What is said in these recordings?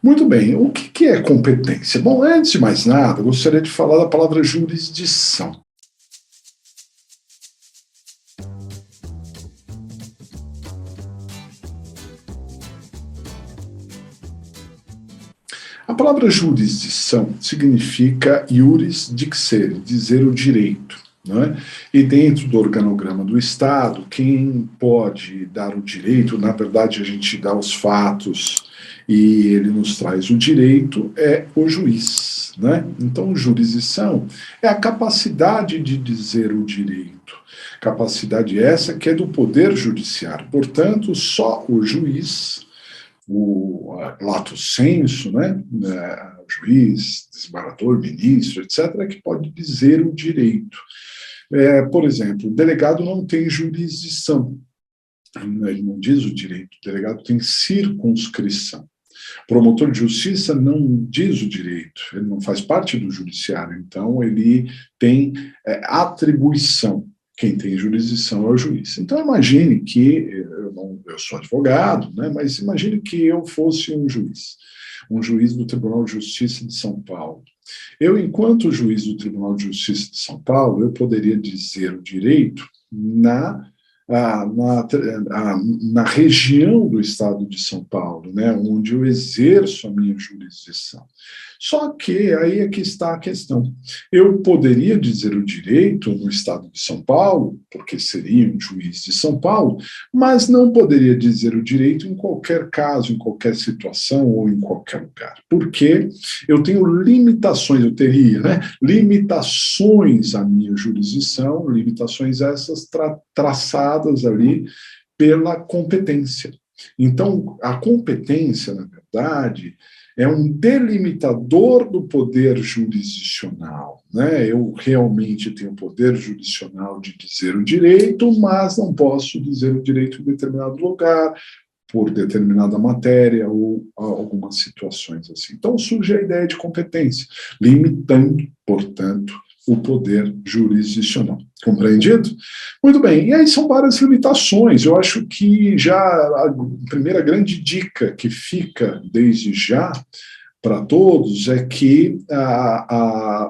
Muito bem, o que é competência? Bom, antes de mais nada, eu gostaria de falar da palavra jurisdição. A palavra jurisdição significa iuris dixere, dizer o direito. Não é? E dentro do organograma do Estado, quem pode dar o direito, na verdade a gente dá os fatos e ele nos traz o direito, é o juiz. Né? Então, jurisdição é a capacidade de dizer o direito. Capacidade essa que é do poder judiciário. Portanto, só o juiz, o lato sensu, né, juiz, desembargador, ministro, etc., que pode dizer o direito. Por exemplo, o delegado não tem jurisdição, ele não diz o direito, o delegado tem circunscrição. O promotor de justiça não diz o direito, ele não faz parte do judiciário, então ele tem atribuição. Quem tem jurisdição é o juiz. Então, imagine que, eu sou advogado, né, mas imagine que eu fosse um juiz do Tribunal de Justiça de São Paulo. Eu, enquanto juiz do Tribunal de Justiça de São Paulo, eu poderia dizer o direito na região do estado de São Paulo, né, onde eu exerço a minha jurisdição. Só que aí é que está a questão. Eu poderia dizer o direito no estado de São Paulo, porque seria um juiz de São Paulo, mas não poderia dizer o direito em qualquer caso, em qualquer situação ou em qualquer lugar. Porque eu tenho limitações, eu teria, né, limitações à minha jurisdição, limitações essas traçadas ali pela competência. Então, a competência, na verdade, é um delimitador do poder jurisdicional. Né? Eu realmente tenho poder jurisdicional de dizer o direito, mas não posso dizer o direito em determinado lugar, por determinada matéria ou algumas situações assim. Então surge a ideia de competência, limitando, portanto, o poder jurisdicional. Compreendido? Muito bem, e aí são várias limitações. Eu acho que já a primeira grande dica que fica desde já para todos é que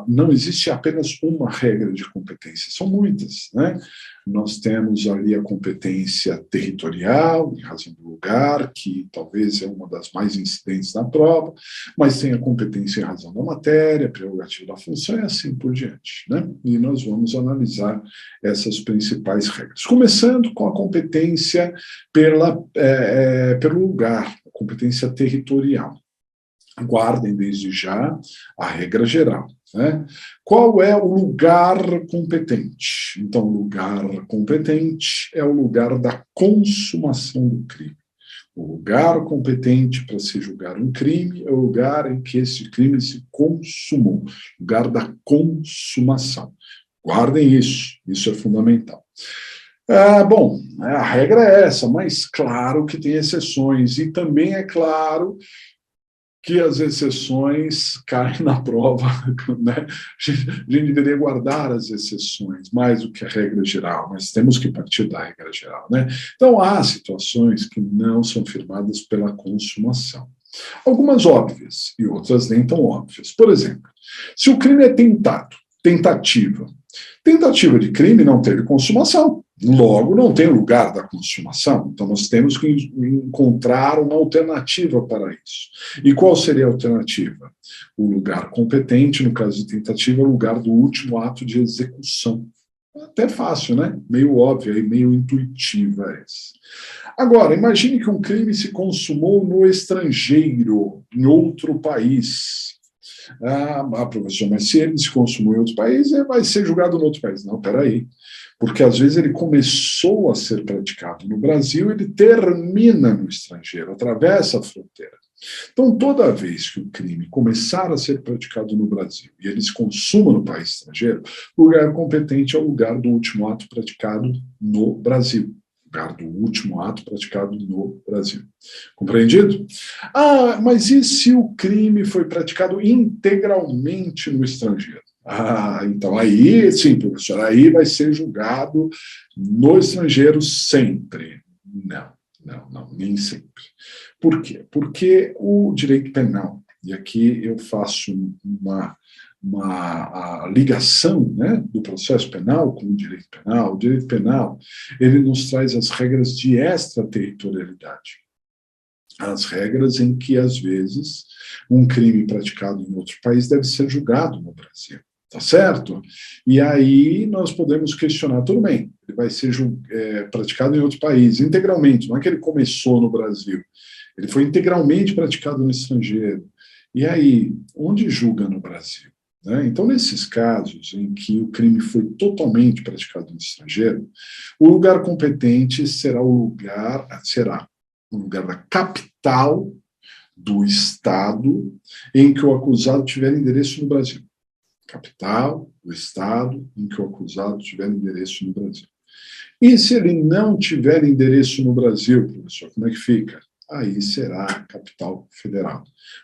não existe apenas uma regra de competência, são muitas. Né? Nós temos ali a competência territorial, em razão do lugar, que talvez é uma das mais incidentes na prova, mas tem a competência em razão da matéria, prerrogativa da função e assim por diante. Né? E nós vamos analisar essas principais regras. Começando com a competência pelo lugar, a competência territorial. Guardem desde já a regra geral. Né? Qual é o lugar competente? Então, o lugar competente é o lugar da consumação do crime. O lugar competente para se julgar um crime é o lugar em que esse crime se consumou, lugar da consumação. Guardem isso é fundamental. Bom, a regra é essa, mas claro que tem exceções, e também é claro que as exceções caem na prova. Né? A gente deveria guardar as exceções mais do que a regra geral, mas temos que partir da regra geral. Né? Então, há situações que não são firmadas pela consumação. Algumas óbvias e outras nem tão óbvias. Por exemplo, se o crime é tentativa de crime não teve consumação. Logo, não tem lugar da consumação. Então, nós temos que encontrar uma alternativa para isso. E qual seria a alternativa? O lugar competente, no caso de tentativa, é o lugar do último ato de execução. Até fácil, né? Meio óbvio, meio intuitiva essa. Agora, imagine que um crime se consumou no estrangeiro, em outro país. Professor, mas se ele se consumou em outro país, ele vai ser julgado em outro país. Não, peraí. Porque às vezes ele começou a ser praticado no Brasil, ele termina no estrangeiro, atravessa a fronteira. Então, toda vez que o crime começar a ser praticado no Brasil e ele se consuma no país estrangeiro, o lugar competente é o lugar do último ato praticado no Brasil. Lugar do último ato praticado no Brasil. Compreendido? Mas e se o crime foi praticado integralmente no estrangeiro? Então aí, sim, professor, aí vai ser julgado no estrangeiro sempre. Não, nem sempre. Por quê? Porque o direito penal, e aqui eu faço uma ligação, né, do processo penal com o direito penal, ele nos traz as regras de extraterritorialidade. As regras em que, às vezes, um crime praticado em outro país deve ser julgado no Brasil. Tá certo? E aí nós podemos questionar, tudo bem, ele vai ser praticado em outro país, integralmente, não é que ele começou no Brasil, ele foi integralmente praticado no estrangeiro. E aí, onde julga no Brasil? Né? Então, nesses casos em que o crime foi totalmente praticado no estrangeiro, o lugar competente será o lugar da capital do estado em que o acusado tiver endereço no Brasil. Capital do estado em que o acusado tiver endereço no Brasil. E se ele não tiver endereço no Brasil, professor, como é que fica? Aí será a capital federal,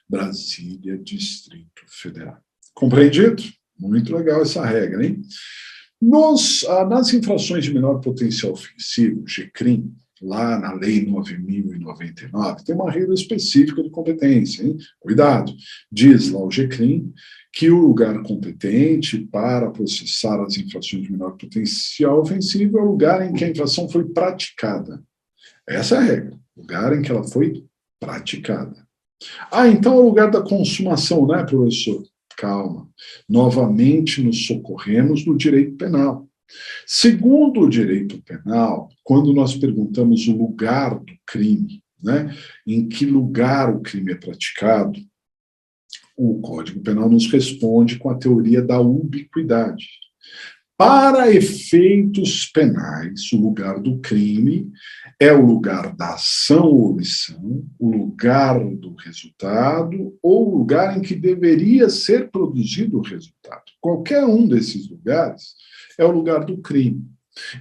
Brasília, Distrito Federal. Compreendido? Muito legal essa regra, hein? Nas infrações de menor potencial ofensivo, GCRIM, lá na Lei 9.099, tem uma regra específica de competência, hein? Cuidado, diz lá o GCRIM que o lugar competente para processar as infrações de menor potencial ofensivo é o lugar em que a infração foi praticada. Essa é a regra, lugar em que ela foi praticada. Então é o lugar da consumação, né, professor? Calma. Novamente nos socorremos no direito penal. Segundo o direito penal, quando nós perguntamos o lugar do crime, né, em que lugar o crime é praticado, o Código Penal nos responde com a teoria da ubiquidade. Para efeitos penais, o lugar do crime é o lugar da ação ou omissão, o lugar do resultado ou o lugar em que deveria ser produzido o resultado. Qualquer um desses lugares é o lugar do crime.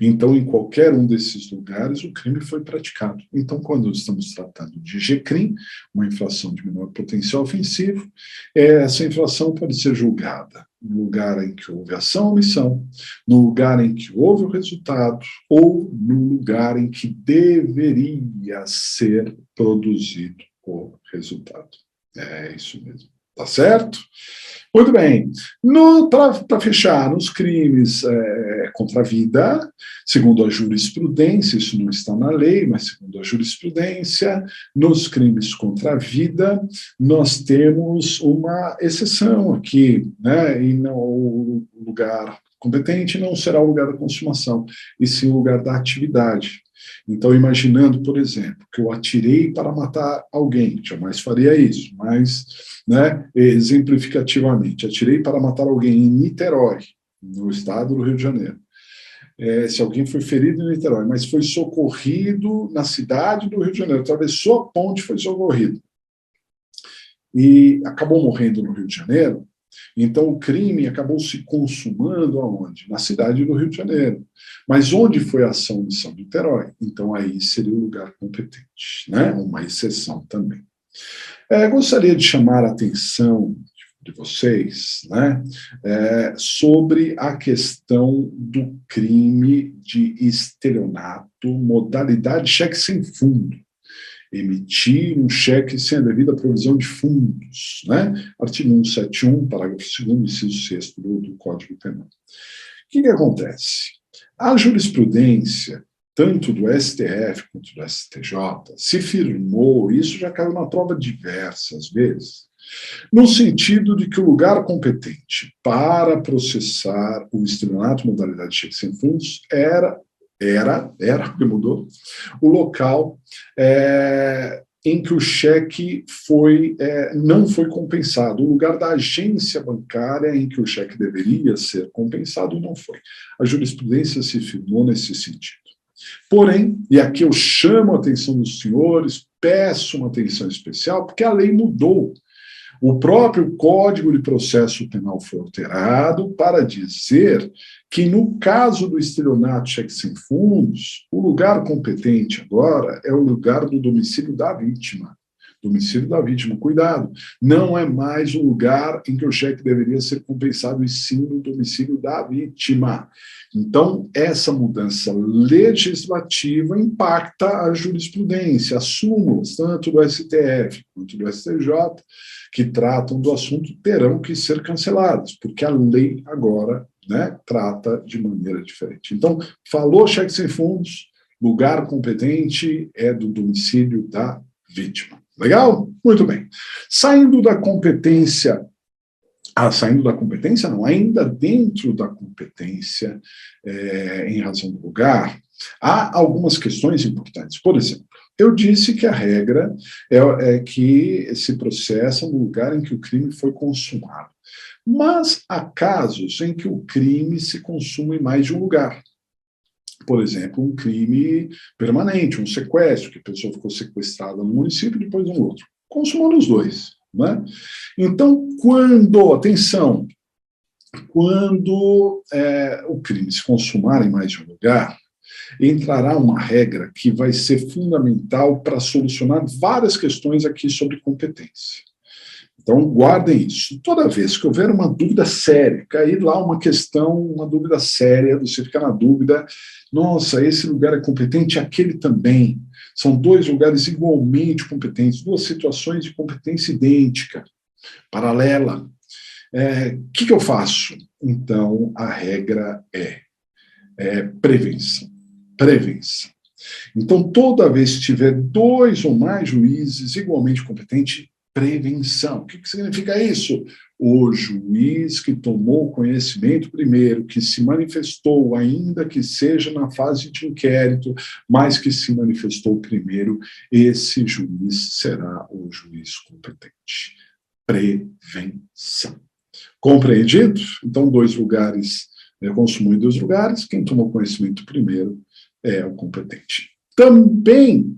Então, em qualquer um desses lugares, o crime foi praticado. Então, quando estamos tratando de GCRIM, uma infração de menor potencial ofensivo, essa infração pode ser julgada no lugar em que houve ação ou omissão, no lugar em que houve o resultado, ou no lugar em que deveria ser produzido o resultado. É isso mesmo. Tá certo? Muito bem. Para fechar, nos crimes contra a vida, segundo a jurisprudência, isso não está na lei, mas segundo a jurisprudência, nos crimes contra a vida, nós temos uma exceção aqui, né? E não, o lugar competente não será o lugar da consumação, e sim o lugar da atividade. Então, imaginando, por exemplo, que eu atirei para matar alguém, jamais faria isso, mas, né, exemplificativamente, atirei para matar alguém em Niterói, no estado do Rio de Janeiro. Se alguém foi ferido em Niterói, mas foi socorrido na cidade do Rio de Janeiro, atravessou a ponte e foi socorrido, e acabou morrendo no Rio de Janeiro, então o crime acabou se consumando aonde? Na cidade do Rio de Janeiro. Mas onde foi a ação de São Niterói? Então aí seria o lugar competente, né? Uma exceção também. Gostaria de chamar a atenção de vocês, né, sobre a questão do crime de estelionato, modalidade cheque sem fundo. Emitir um cheque sem a devida provisão de fundos, né? Artigo 171, parágrafo 2º, inciso 6º do Código Penal. O que acontece? A jurisprudência, tanto do STF quanto do STJ, se firmou, isso já caiu na prova diversas vezes, no sentido de que o lugar competente para processar o estelionato modalidade de cheque sem fundos era, porque mudou, o local em que o cheque não foi compensado, o lugar da agência bancária em que o cheque deveria ser compensado não foi. A jurisprudência se firmou nesse sentido. Porém, e aqui eu chamo a atenção dos senhores, peço uma atenção especial, porque a lei mudou. O próprio Código de Processo Penal foi alterado para dizer que, no caso do estelionato cheque sem fundos, o lugar competente agora é o lugar do domicílio da vítima, Domicílio da vítima, cuidado, não é mais o lugar em que o cheque deveria ser compensado, e sim o domicílio da vítima. Então, essa mudança legislativa impacta a jurisprudência, as súmulas, tanto do STF quanto do STJ, que tratam do assunto, terão que ser canceladas, porque a lei agora, né, trata de maneira diferente. Então, falou cheque sem fundos, lugar competente é do domicílio da vítima. Legal? Muito bem. Saindo da competência não, ainda dentro da competência, em razão do lugar, há algumas questões importantes. Por exemplo, eu disse que a regra é que se processa no lugar em que o crime foi consumado. Mas há casos em que o crime se consuma em mais de um lugar. Por exemplo, um crime permanente, um sequestro, que a pessoa ficou sequestrada no município e depois no outro. Consumou nos dois. Né? Então, atenção, quando o crime se consumar em mais de um lugar, entrará uma regra que vai ser fundamental para solucionar várias questões aqui sobre competência. Então, guardem isso. Toda vez que houver uma dúvida séria, cair lá uma questão, uma dúvida séria, você fica na dúvida, nossa, esse lugar é competente, aquele também. São dois lugares igualmente competentes, duas situações de competência idêntica, paralela. O que eu faço? Então, a regra é prevenção. Prevenção. Então, toda vez que tiver dois ou mais juízes igualmente competentes, prevenção. O que significa isso? O juiz que tomou conhecimento primeiro, que se manifestou, ainda que seja na fase de inquérito, mas que se manifestou primeiro, esse juiz será o juiz competente. Prevenção. Compreendido? Então, dois lugares, consumo em dois lugares, quem tomou conhecimento primeiro é o competente. Também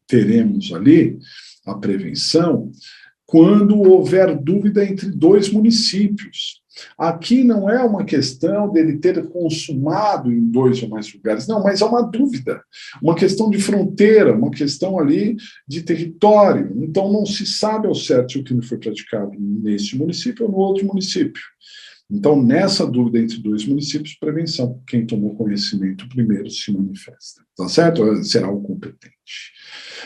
teremos ali a prevenção quando houver dúvida entre dois municípios. Aqui não é uma questão dele ter consumado em dois ou mais lugares, não, mas é uma dúvida, uma questão de fronteira, uma questão ali de território. Então não se sabe ao certo se o crime foi praticado nesse município ou no outro município. Então, nessa dúvida entre dois municípios, prevenção. Quem tomou conhecimento primeiro se manifesta. Tá certo? Será o competente.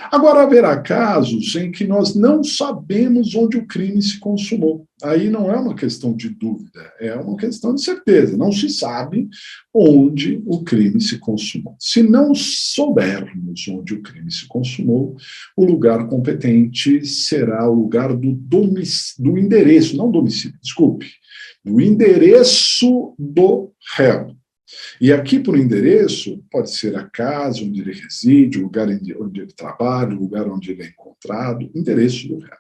Agora, haverá casos em que nós não sabemos onde o crime se consumou. Aí não é uma questão de dúvida, é uma questão de certeza. Não se sabe onde o crime se consumou. Se não soubermos onde o crime se consumou, o lugar competente será o lugar do endereço, não domicílio, desculpe, do endereço do réu. E aqui, por endereço, pode ser a casa onde ele reside, o lugar onde ele trabalha, o lugar onde ele é encontrado, endereço do réu.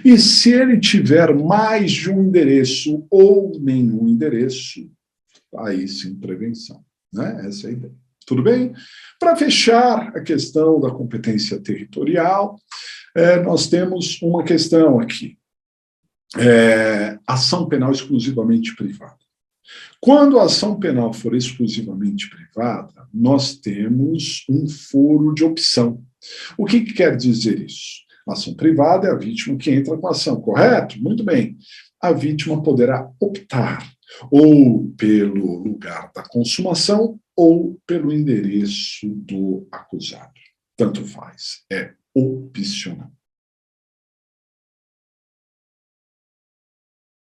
E se ele tiver mais de um endereço ou nenhum endereço, aí sim, prevenção. Né? Essa é a ideia. Tudo bem? Para fechar a questão da competência territorial, nós temos uma questão aqui. Ação penal exclusivamente privada. Quando a ação penal for exclusivamente privada, nós temos um foro de opção. O que quer dizer isso? A ação privada é a vítima que entra com a ação, correto? Muito bem. A vítima poderá optar ou pelo lugar da consumação ou pelo endereço do acusado. Tanto faz, é opcional.